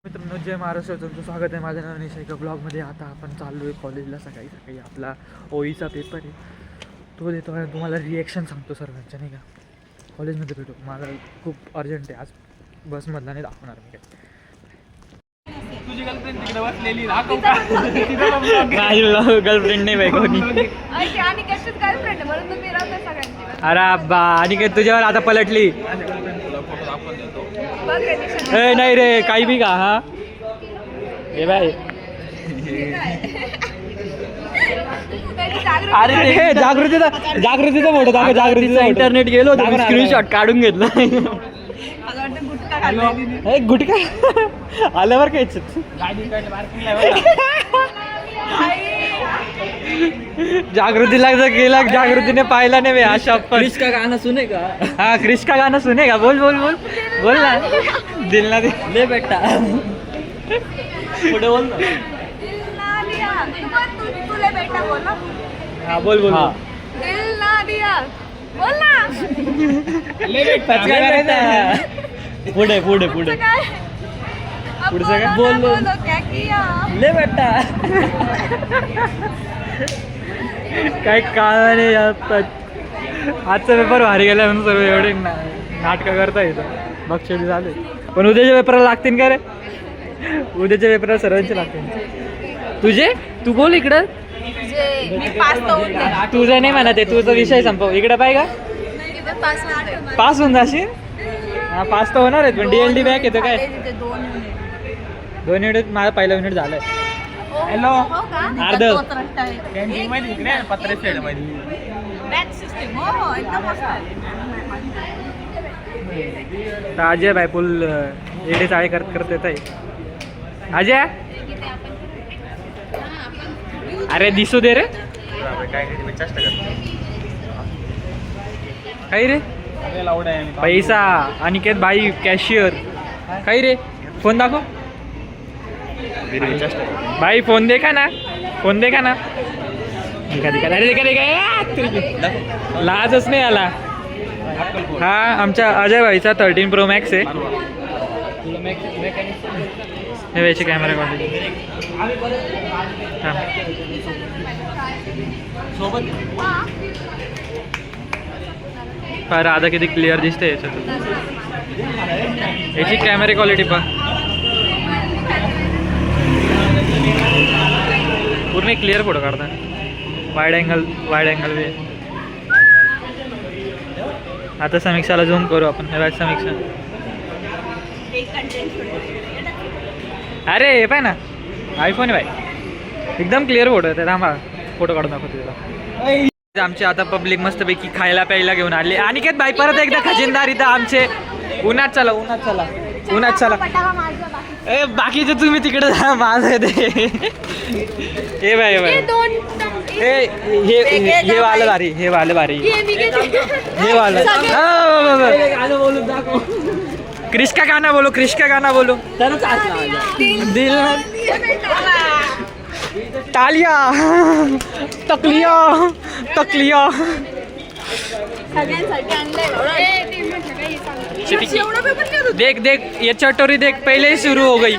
मित्रांनो, जय महाराष्ट्र. तुमचं स्वागत आहे माझ्या नावाने एका ब्लॉगमध्ये. आता आपण चाललो आहे कॉलेजला. सकाळी सकाळी आपला ओईचा पेपर आहे, तो देतो आणि तुम्हाला रिॲक्शन सांगतो सर्वांच्या, नाही का. कॉलेजमध्ये भेटू. मला खूप अर्जंट आहे आज, बसमधला नाही दाखवणार मी काय. तुझी गर्लफ्रेंड तिकडे बसलेली गर्लफ्रेंड नाही बाई कोणी. अरे अब्बा, आणि काय तुझ्यावर आता पलटली. ए नाही रे, काही बी का. हा हे बाय. अरे हे जागृतीचा फोटो दाखव. जागृतीचा इंटरनेट गेलो, स्क्रीनशॉट काढून घेतला. गुटखा आल्यावर काय जागृतीला गेला, जागृतीने पाहिला नाही. अशा क्रिश का गाना सुने का. हाँ, क्रिश का गाना सुनेगा. बोल बोल बोल बोल ना. दिल ना ले बेटा पुढे बोल ना. हाँ बोल बोल. ले बेटा पुढे पुढे पुढे पुढचं काय. बोल बोल. ले बेटा काय काळ नाही. आजचा पेपर भारी गेला म्हणून सर्व एवढे नाटकं करता येतं. बक्षीस झाले, पण उद्याच्या पेपरला लागतील का रे. उद्याच्या पेपरला सर्वांचे लागतील. तुझे तू बोल इकडं. तुझं नाही म्हणत आहे, तुझा विषय संपव. इकडं पाहिजे का पास होऊन जाशील. हा पास तर होणार आहेत, पण DLD बॅक येतं काय. 2 युनिट माझा पहिला युनिट झालाय. हॅलो अर्ध कॅन्टीन मध्ये इकडे पत्रे साईड मध्ये अजय भाई फुल एडे चाळे करत येत आहे. अजय अरे दिसू दे रे. काही रे पैसा. अनिकेत भाई कॅशियर. काही रे फोन दाखव भाई. फोन देखा ना, फोन देखा ना. लाजच नाही आला. हा आमच्या अजय भाईचा 13 Pro Max आहे. हे व्याची कॅमेरा क्वालिटी फार आधा किती क्लिअर दिसते याच्यात. याची कॅमेरा क्वालिटी पहा, पूर्ण क्लिअर फोटो काढता. वाईड अँगल वे. आता समीक्षाला झूम करू आपण. हे बघ समीक्षा. अरे हे पाय ना, आयफोन आहे भाई, एकदम क्लिअर फोटो आहे. थांबा फोटो काढून दाखवतो तुला. आमचे आता पब्लिक मस्तपैकी खायला प्यायला घेऊन आले. अनिकेत भाई परत एकदा खजिनदार इथं आमचे. उन्हात चला, उन्हात चला, उन्हात चला. ए बाकीचे तुम्ही तिकडे जा, माझं ते. हे बाय हे वालं भारी, हे वालं भारी, हे वालं. बोलून दाखव. क्रिश का गाना बोलो, क्रिश का गाना बोलो. दिल तालिया तकलिया तकलिया. देख देख ये चटोरी देख, पहले ही शुरू हो गई.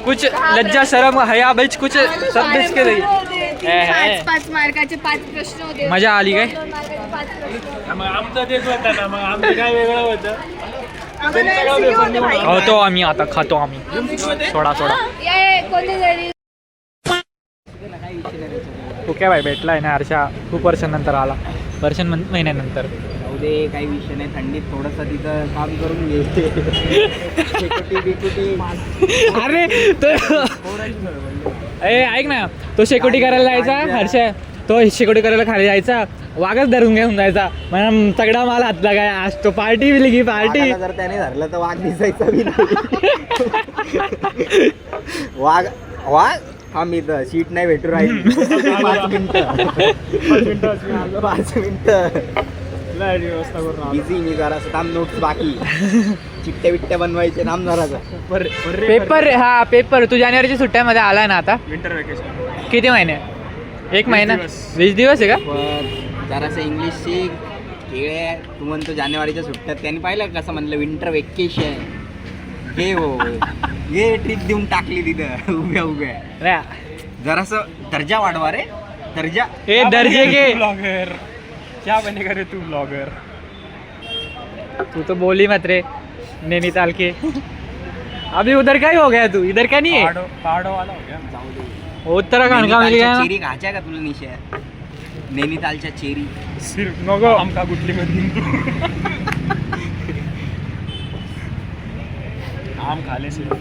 कुछ लज्जा शरम हया बीच कुछ सब बीच के रही. 5 मार्काचे 5 प्रश्न होते. मजा आली काय. मग आमचं तेच होतं ना. मग आमचं काय वेगळं होतं. खातो आम्ही आता, खातो आम्ही. सोडा सोडा. तू काय भाई भेटलाय ना हर्षा, खूप वर्षांनंतर आला. महिन्यानंतर. उद्या काही विषय नाही. थंडीत थोडंसं तिथं काम करून घे. अरे ऐक ना, तो शेकोटी करायला जायचा हर्षा. तो शेकोटी करायला खाली जायचा, वाघच धरून घेऊन जायचा. म्हणून सगळा मला हात लागाय. आज तो पार्टी बिली की पार्टी. जर त्याने धरलं तर वाघ दिसायचा बी नाही. वाघ वाघ हा मी तर सीट नाही भेटू राहील. 5 मिनिटं व्यवस्था करून बिझी मी जरा. थांब, नोट्स बाकी, चिट्ट्या बिट्ट्या बनवायचे. नाम जरा पेपर. हा पेपर तू जानेवारीच्या सुट्ट्यामध्ये आलाय ना आता. विंटर वेकेशन किती महिने. 1 महिना 20 दिवस आहे का. जरासं इंग्लिश शिक. खेळ तू म्हणतो जानेवारीच्या सुट्ट्यात. त्यांनी पाहिलं कसं म्हणलं विंटर वेकेशन. हे हो हे ट्रिप देऊन टाकली तिथं उभ्या उभ्या नाही, जरासं दर्जा वाढवा रे दर्जा. ए दर्जे के ब्लॉगर क्या बनेगा रे तू ब्लॉगर. तू तो बोली मत रे नैनीताल के. अभी उधर का ही हो गया तू, इधर का नहीं है. पहाड़ों वाला हो गया. जाऊ दे. उत्तराखंड का मिल गया ना. चेरी खायच्या का तुला निशा नैनीतालच्या चेरी. सिर्फ नको. आमका गुटली मध्ये आम खा ले सिर्फ.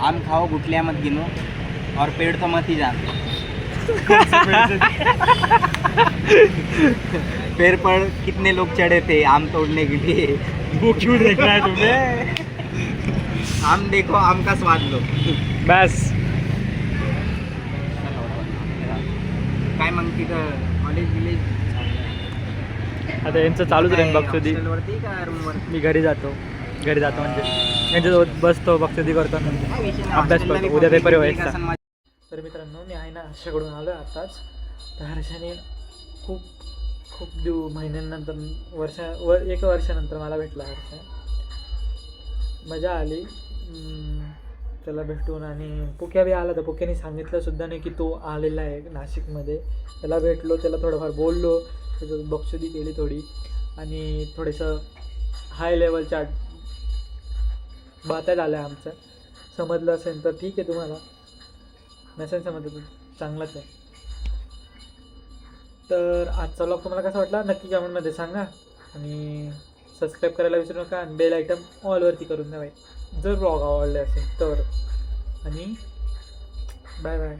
आम खाओ गुटलिया मत गिनो और पेड़ तो मत ही जान. पेड़ पर कितने लोग चढ़े थे आम तोड़ने के लिए. वो क्यों देख रहा है तुम्हें. आम देखो आम का स्वाद लो. बस काय मग तिथं कॉलेज विलेज आता यांचं चालूच राहील बक्षुदी. हॉस्टेलवरती का रूमवरती. मी घरी जातो म्हणजे यांच्यासोबत बसतो बक्षुदी करतो नंतर अभ्यास करतो. उद्या पेपर व्हायचा. तर मित्रांनो मी आहे ना हर्षाकडून आलो आताच. तर हर्षाने खूप महिन्यांनंतर एक वर्षानंतर मला भेटला हर्षा. मजा आली त्याला भेटून. आणि पुक्या बी आला तर पुक्याने सांगितलं सुद्धा नाही की तो आलेला आहे नाशिकमध्ये. त्याला भेटलो, त्याला थोडंफार बोललो, त्याचं बक्षुदी केली थोडी आणि थोडंसं हाय लेवलच्या बाता झाल्या आमच्या. समजलं असेल तर ठीक आहे, तुम्हाला नसेल समजलं तर चांगलंच आहे. तर आजचा व्लॉग तुम्हाला कसा वाटला नक्की कमेंटमध्ये सांगा आणि सबस्क्राईब करायला विसरू नका आणि बेल आयटम ऑलवरती करून द्या जर व्लॉग आवडले असेल तर. आणि बाय बाय.